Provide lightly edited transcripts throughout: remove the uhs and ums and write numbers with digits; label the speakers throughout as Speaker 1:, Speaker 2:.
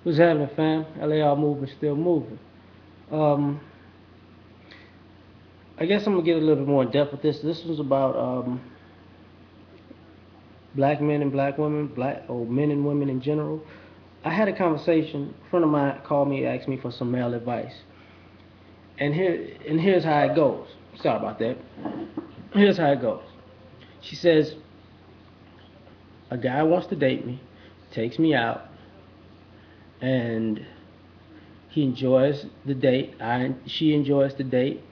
Speaker 1: What's happening, fam? L.A.R movement still moving. Um, I guess I'm gonna get a little bit more in depth with this. This was about black men and black women, black or men and women in general. I had a conversation. A friend of mine called me, asked me for some male advice, and here's how it goes. Sorry about that. Here's how it goes. She says a guy wants to date me, takes me out, and he enjoys the date. She enjoys the date.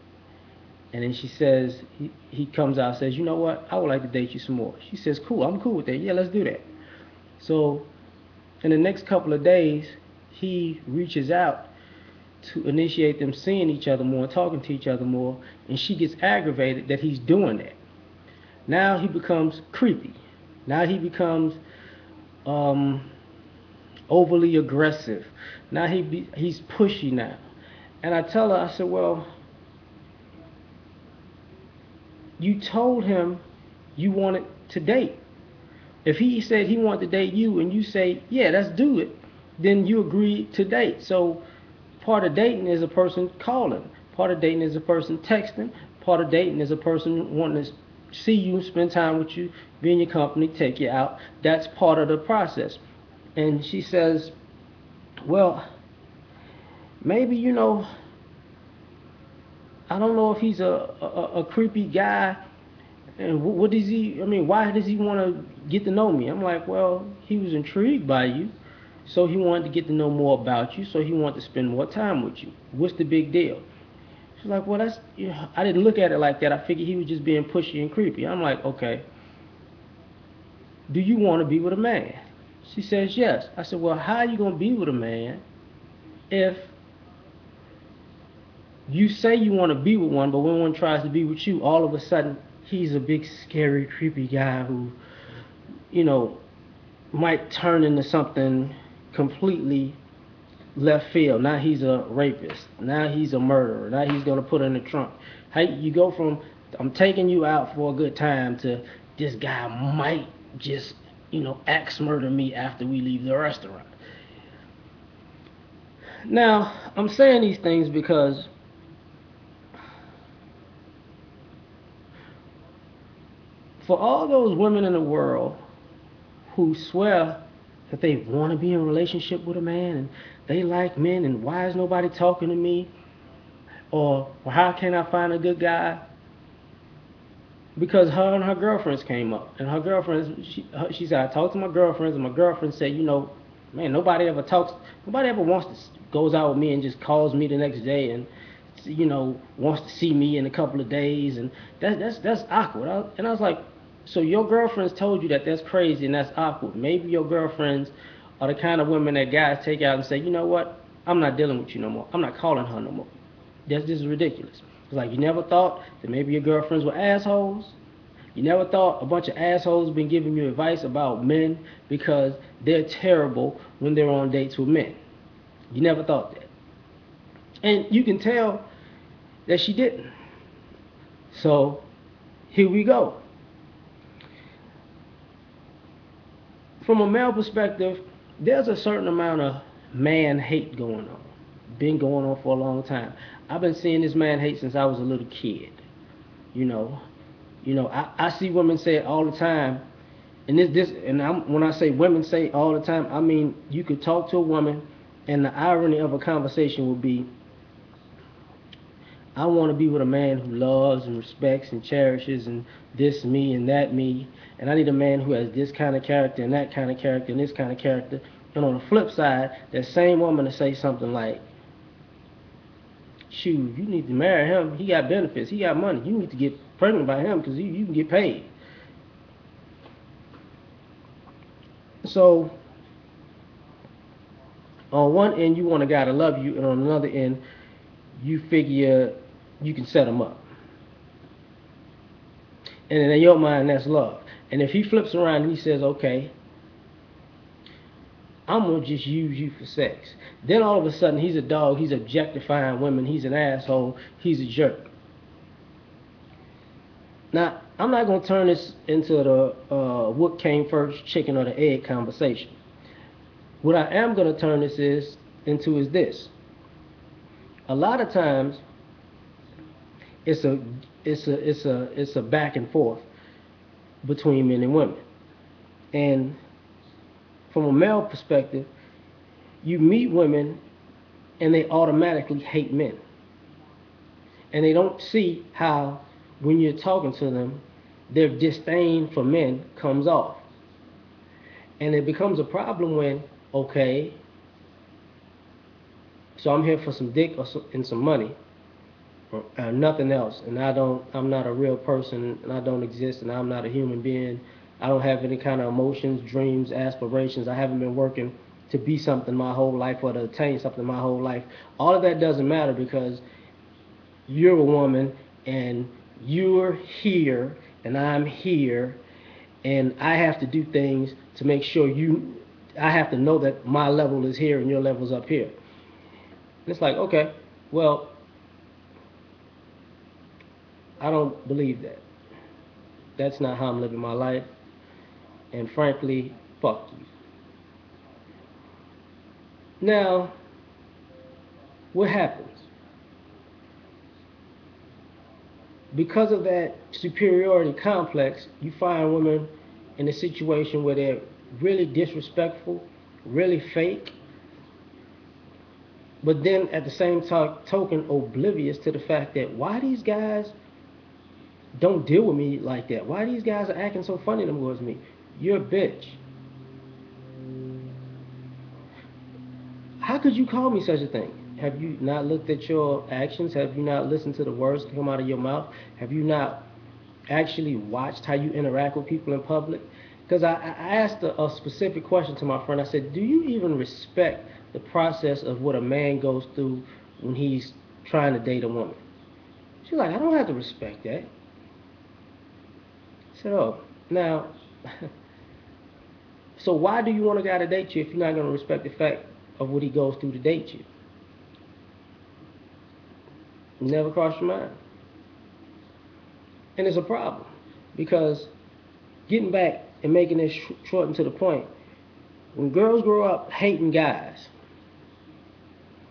Speaker 1: And then she says, he comes out and says, you know what? I would like to date you some more. She says, cool, I'm cool with that. Yeah, let's do that. So in the next couple of days, he reaches out to initiate them seeing each other more, talking to each other more, and she gets aggravated that he's doing that. Now he becomes creepy. Now he becomes um, overly aggressive. Now he's pushy now. And I tell her, I said, well, you told him you wanted to date. If he said he wanted to date you and you say, yeah, let's do it, then you agree to date. So part of dating is a person calling. Part of dating is a person texting. Part of dating is a person wanting to see you, spend time with you, be in your company, take you out. That's part of the process. And she says, well, maybe, I don't know if he's a creepy guy. And what does he, I mean, why does he want to get to know me? I'm like, well, he was intrigued by you. So he wanted to get to know more about you. So he wanted to spend more time with you. What's the big deal? She's like, well, that's, I didn't look at it like that. I figured he was just being pushy and creepy. I'm like, okay, do you want to be with a man? She says, yes. I said, well, how are you going to be with a man if you say you want to be with one, but when one tries to be with you, all of a sudden he's a big, scary, creepy guy who, you know, might turn into something completely left field. Now he's a rapist. Now he's a murderer. Now he's gonna put her in the trunk. How you go from I'm taking you out for a good time to this guy might just axe murder me after we leave the restaurant. Now I'm saying these things because for all those women in the world who swear that they want to be in a relationship with a man and they like men and why is nobody talking to me or how can I find a good guy? Because her and her girlfriends came up and her girlfriends she said I talked to my girlfriends and my girlfriend said man, nobody ever wants to goes out with me and just calls me the next day and wants to see me in a couple of days and that's awkward. And I was like, so your girlfriends told you that that's crazy and that's awkward. Maybe your girlfriends are the kind of women that guys take out and say, you know what, I'm not dealing with you no more, I'm not calling her no more. That's just ridiculous. It's like you never thought that maybe your girlfriends were assholes. You never thought a bunch of assholes been giving you advice about men because they're terrible when they're on dates with men. You never thought that. And you can tell that she didn't. So here we go. From a male perspective, there's a certain amount of man hate going on. Been going on for a long time. I've been seeing this man hate since I was a little kid. You know, I see women say it all the time, and when I say women say it all the time, I mean you could talk to a woman, and the irony of a conversation would be, I want to be with a man who loves and respects and cherishes and this me and that me, and I need a man who has this kind of character and that kind of character and this kind of character. And on the flip side, that same woman to say something like, shoot, you need to marry him. He got benefits. He got money. You need to get pregnant by him because you can get paid. So on one end, you want a guy to love you, and on another end, you figure you can set him up. And in your mind, that's love. And if he flips around and he says, okay, I'm going to just use you for sex. Then all of a sudden, he's a dog. He's objectifying women. He's an asshole. He's a jerk. Now, I'm not going to turn this into the what came first, chicken or the egg conversation. What I am going to turn into is this. A lot of times, it's a it's a back and forth between men and women. And from a male perspective, you meet women and they automatically hate men. And they don't see how, when you're talking to them, their disdain for men comes off. And it becomes a problem when, okay, so I'm here for some dick and some money, or nothing else, and I'm not a real person, and I don't exist, and I'm not a human being. I don't have any kind of emotions, dreams, aspirations. I haven't been working to be something my whole life or to attain something my whole life. All of that doesn't matter because you're a woman and you're here and I'm here, and I have to do things to make sure I have to know that my level is here and your level's up here. And it's like, okay, well, I don't believe that. That's not how I'm living my life. And frankly, fuck you. Now, what happens? Because of that superiority complex, you find women in a situation where they're really disrespectful, really fake, but then at the same token oblivious to the fact that why these guys don't deal with me like that? Why these guys are acting so funny towards me? You're a bitch. How could you call me such a thing? Have you not looked at your actions? Have you not listened to the words that come out of your mouth? Have you not actually watched how you interact with people in public? Because I asked a specific question to my friend. I said, do you even respect the process of what a man goes through when he's trying to date a woman? She's like, I don't have to respect that. I said, oh, now, so why do you want a guy to date you if you're not going to respect the fact of what he goes through to date you? Never crossed your mind. And it's a problem because getting back and making this short and to the point, when girls grow up hating guys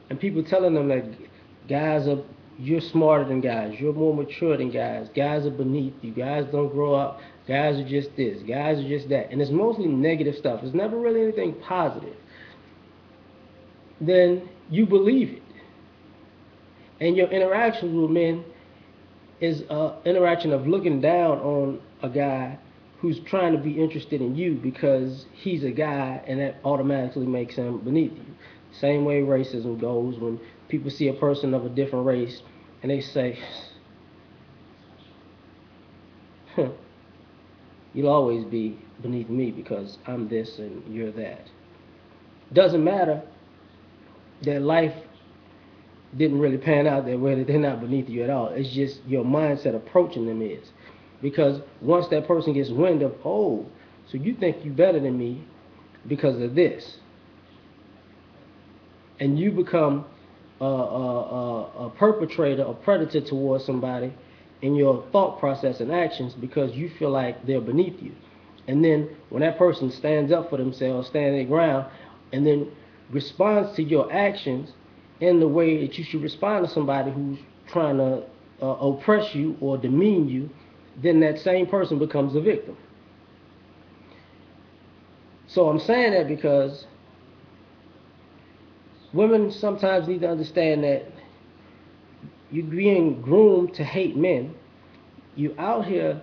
Speaker 1: and people telling them that you're smarter than guys, you're more mature than guys are beneath you, guys don't grow up, guys are just this, guys are just that, and it's mostly negative stuff, it's never really anything positive, then you believe it. And your interactions with men is an interaction of looking down on a guy who's trying to be interested in you because he's a guy and that automatically makes him beneath you. Same way racism goes when people see a person of a different race and they say, huh, you'll always be beneath me because I'm this and you're that. Doesn't matter that life didn't really pan out that way, that they're not beneath you at all. It's just your mindset approaching them is. Because once that person gets wind of, oh, so you think you better than me because of this, and you become a perpetrator, a predator towards somebody in your thought process and actions because you feel like they're beneath you. And then when that person stands up for themselves, stands their ground, and then responds to your actions in the way that you should respond to somebody who's trying to oppress you or demean you, then that same person becomes a victim. So I'm saying that because women sometimes need to understand that you're being groomed to hate men. You out here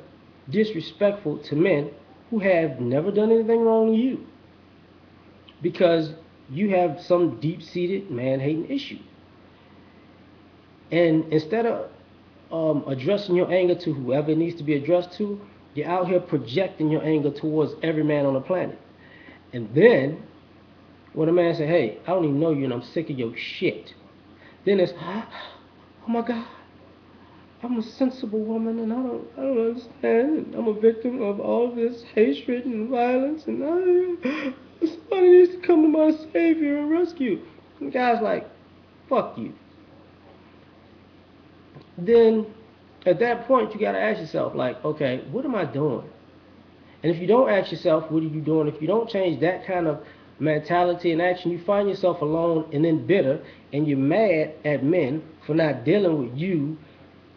Speaker 1: disrespectful to men who have never done anything wrong to you because you have some deep-seated man-hating issue. And instead of addressing your anger to whoever it needs to be addressed to, you're out here projecting your anger towards every man on the planet. And then, when a man say, hey, I don't even know you and I'm sick of your shit, then it's, oh my God, I'm a sensible woman and I don't understand. I'm a victim of all this hatred and violence and somebody needs to come to my savior and rescue. And the guy's like, fuck you. Then at that point you gotta ask yourself, like, okay, what am I doing? And if you don't ask yourself what are you doing, if you don't change that kind of mentality and action, you find yourself alone and then bitter, and you're mad at men for not dealing with you,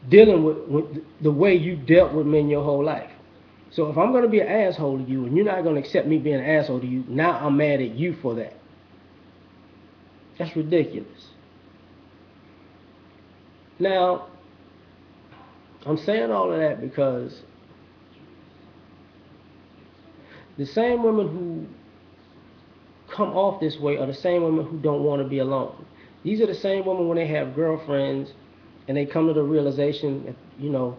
Speaker 1: dealing with the way you dealt with men your whole life. So if I'm going to be an asshole to you and you're not going to accept me being an asshole to you, now I'm mad at you for that. That's ridiculous. Now, I'm saying all of that because the same women who come off this way are the same women who don't want to be alone. These are the same women when they have girlfriends and they come to the realization that,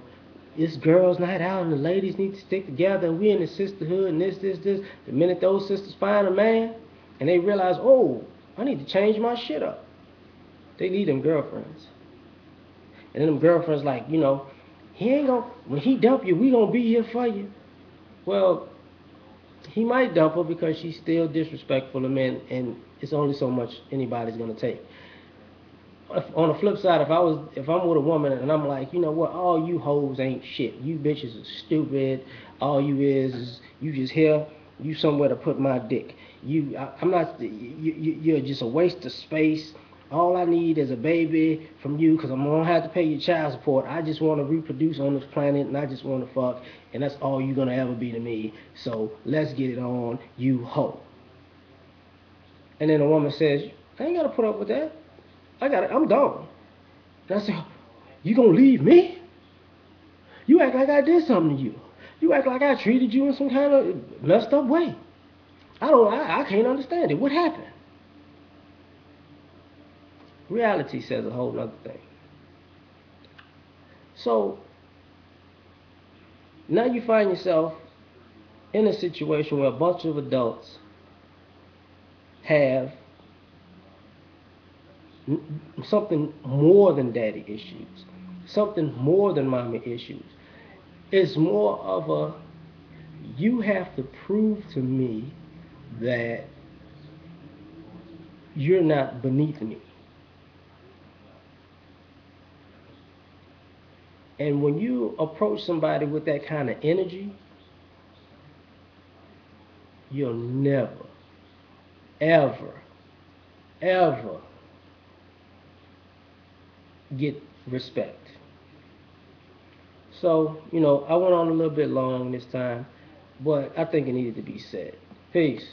Speaker 1: it's girls' night out and the ladies need to stick together and we in the sisterhood and this. The minute those sisters find a man and they realize, oh, I need to change my shit up, they leave them girlfriends. And then them girlfriends like, he ain't gonna, when he dump you, we gonna be here for you. Well, he might dump her because she's still disrespectful to men, and it's only so much anybody's gonna take. On the flip side, if I'm with a woman and I'm like, you know what, all you hoes ain't shit. You bitches are stupid. All you is you just here. You somewhere to put my dick. I'm not. You're just a waste of space. All I need is a baby from you because I'm gonna have to pay your child support. I just want to reproduce on this planet and I just want to fuck, and that's all you're gonna ever be to me. So let's get it on, you hoe. And then a woman says, I ain't gotta put up with that. I got it. I'm done. And I said, you gonna leave me? You act like I did something to you. You act like I treated you in some kind of messed up way. I can't understand it. What happened? Reality says a whole other thing. So now you find yourself in a situation where a bunch of adults have something more than daddy issues, something more than mommy issues. It's more of a, you have to prove to me that you're not beneath me. And when you approach somebody with that kind of energy, you'll never, ever, ever get respect. So, I went on a little bit long this time, but I think it needed to be said. Peace.